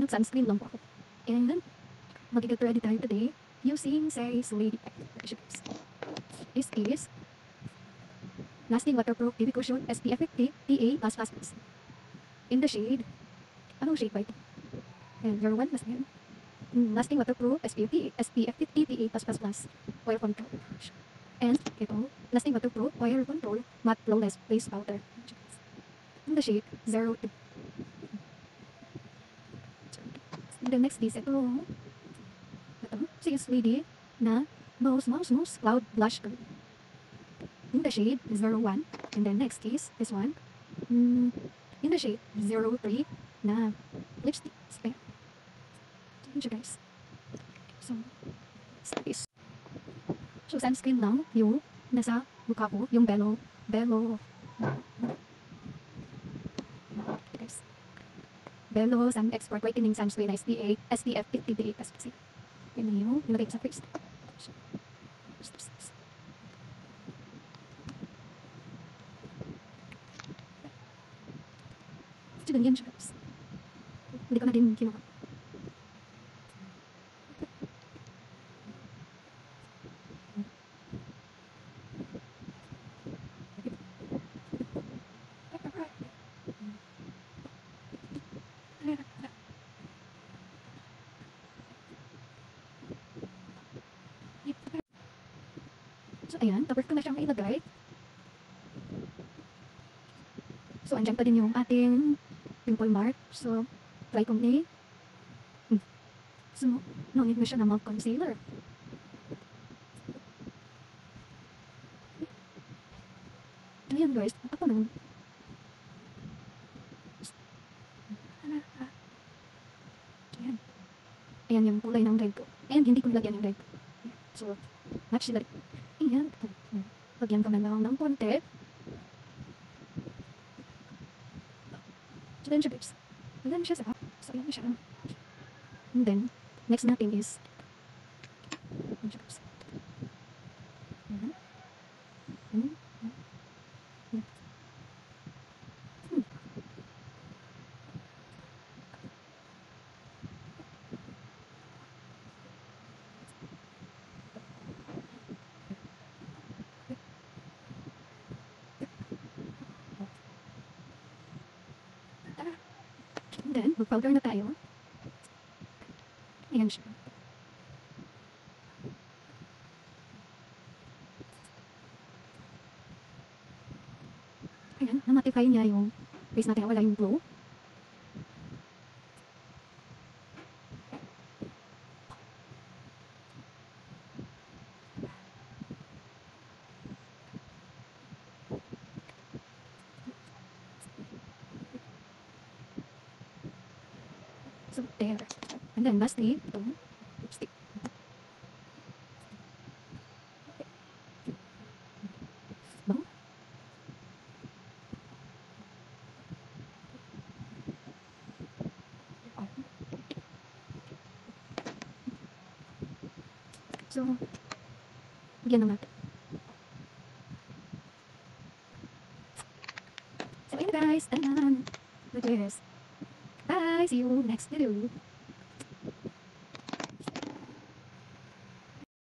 Nag-sunscreen lang po ako. And, mag-get ready tayo today using Says Lady Pack. This is Lasting Waterproof BB Cushion SPF 50 PA+++. In the shade, anong shade ba ito? Ayan, your one, mas yan. Lasting Waterproof SPF 50 PA+++. Oil Control. And ito, Lasting Waterproof Oil Control Matte Flawless Face Powder. In the shade 02. And then next is ito, Says Lady na Mouse Cloud Blush Color. In the shade 01. And then next is this one. In the shade 03 na lipstick spray. Yun siya guys. So sunscreen lang yung nasa mukha ko, yung Bello. Guys. Bello Sun Expert Whitening Sunscreen SPF 50 PA++. Yun na yung nilagay ko sa face. So ganyan siya guys. Hindi ko na din kinuha. So ayan, tapos ko na siyang ilagay. So andyan pa din yung ating pimple mark. So try kong So no need na siya na mouth concealer. Ayan guys, ako naman. Ayan. Ayan yung kulay ng red ko. And hindi ko nilagyan yung red ko. So, match sila. Ayan. Lagyan ko na lang ng konti. So then siya guys. Ayan siya sa. So ayan siya. And then, next natin is ayan siya guys. And then, mag-powder na tayo. Ayan siya. Ayan, na-notify niya yung face natin. Wala yung glow. So, there. And then, lastly, ito, lipstick. Bango. So, bigyan lang natin. So, ayun guys. Look at this. Bye! See you next video.